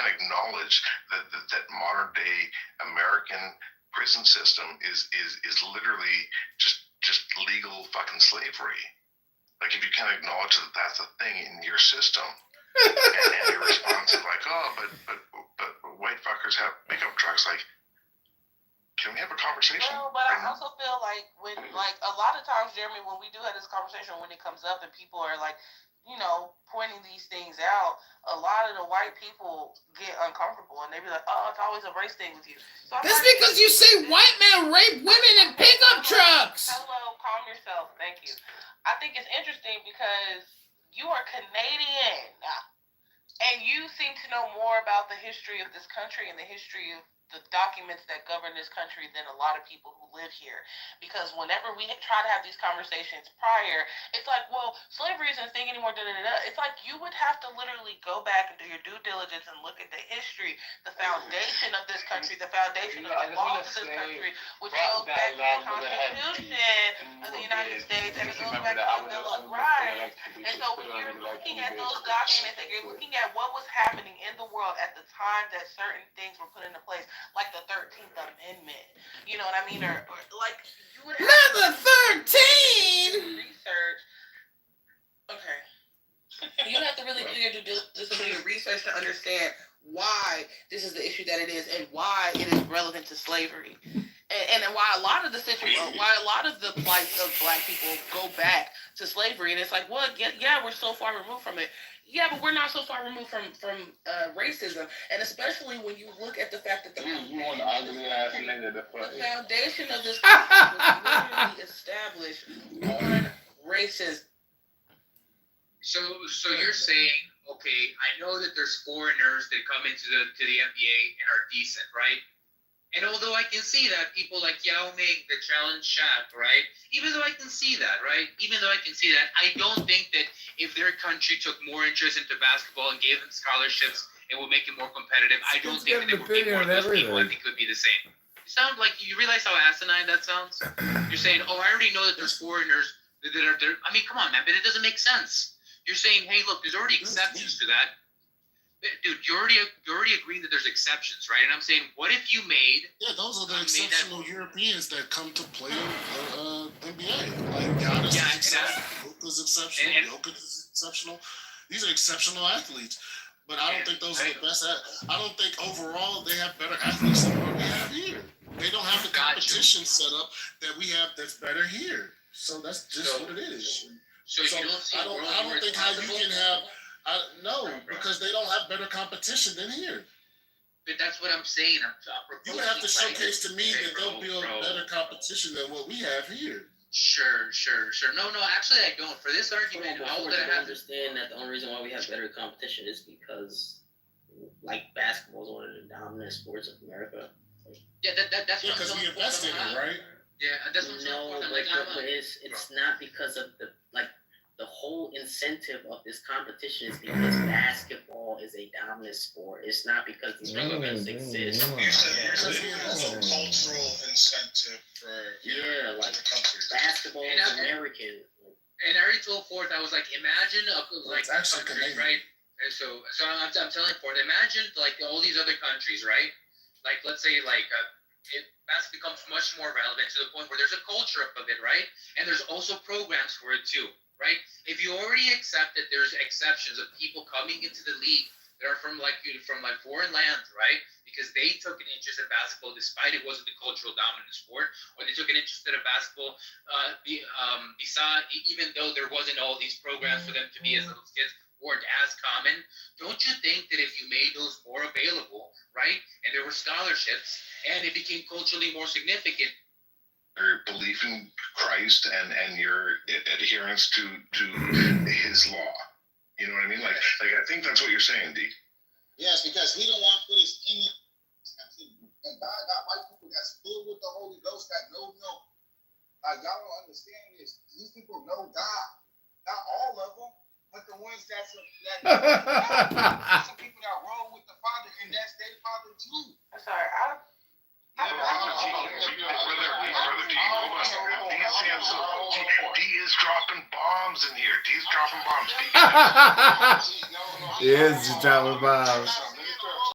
can't acknowledge that modern day American prison system is literally just legal fucking slavery. Like, if you can't acknowledge that that's a thing in your system, and your response is like, oh, but white fuckers have pickup trucks. Like, can we have a conversation? No, but I also feel like when, like, a lot of times, Jeremy, when we do have this conversation, when it comes up and people are like, you know, pointing these things out, a lot of the white people get uncomfortable and they be like, oh, it's always a race thing with you. So that's like, because you say white men rape women in pickup trucks. Hello, calm yourself. Thank you. I think it's interesting because you are Canadian and you seem to know more about the history of this country and the history of the documents that govern this country than a lot of people who live here. Because whenever we try to have these conversations prior, it's like, well, slavery isn't a thing anymore. It's like you would have to literally go back and do your due diligence and look at the history, the foundation of this country, the foundation of the laws of this country, which goes back to the Constitution of the United States, and it goes back to the Bill of Rights. And so when you're looking at those documents and you're looking at what was happening in the world at the time that certain things were put into place, like the 13th Amendment, you know what I mean? Or like, you would have not the 13! Research. Okay. You have to really do your research to understand why this is the issue that it is and why it is relevant to slavery. And why a lot of the plight of black people go back to slavery. And it's like, well, yeah, we're so far removed from it. Yeah, but we're not so far removed from racism, and especially when you look at the fact that the foundation of this country was literally established on racism. So you're saying, okay, I know that there's foreigners that come into the NBA and are decent, right? And although I can see that, people like Yao Ming that challenge Shaq, right? Even though I can see that, right? I don't think that if their country took more interest into basketball and gave them scholarships, it would make it more competitive. I don't think that it would be more of those people. I think it would be the same. You sound like, you realize how asinine that sounds? You're saying, oh, I already know that there's foreigners that are there. I mean, come on, man, but it doesn't make sense. You're saying, hey, look, there's already exceptions to that. Dude, you're already agreeing that there's exceptions, right? And I'm saying, what if you made... Yeah, those are the exceptional Europeans that come to play NBA. Like, Giannis is exceptional, Luka's exceptional, Jokic is exceptional. These are exceptional athletes. But I don't think those are the best. I don't think overall they have better athletes than what we have here. They don't have the competition set up that we have that's better here. So that's just what it is. So you don't see I don't think how you can have... no, because they don't have better competition than here. But that's what I'm saying. You would have to showcase to me that they'll build better competition than what we have here. Sure. No, actually I don't. For this argument, all that I understand that the only reason why we have better competition is because, like, basketball is one of the dominant sports of America. Yeah, that's because we invested in it, right? Yeah, that's what I'm saying. No, but it's not because of the whole incentive of this competition is because basketball is a dominant sport. It's not because these tournaments exist. You're saying it's a cultural incentive for like basketball is American. And I already told Forth, I was like, imagine a country, right? And so I'm telling Forth, imagine like all these other countries, right? Like, let's say like it basketball becomes much more relevant to the point where there's a culture of it, right? And there's also programs for it too. Right? If you already accept that there's exceptions of people coming into the league that are from foreign lands, right? Because they took an interest in basketball despite it wasn't the cultural dominant sport, or they took an interest in basketball even though there wasn't all these programs for them to be as little kids weren't as common. Don't you think that if you made those more available, right, and there were scholarships and it became culturally more significant, your belief in Christ and your adherence to his law. You know what I mean? Like I think that's what you're saying, D. Yes, because we don't want to put his any and God got white people that's filled with the Holy Ghost that know him. Like, y'all don't understand this. These people know God. Not all of them, but the ones that some people that roll with the Father, and that's their Father too. I'm sorry, D is dropping bombs in here. D's dropping bombs. He is dropping bombs.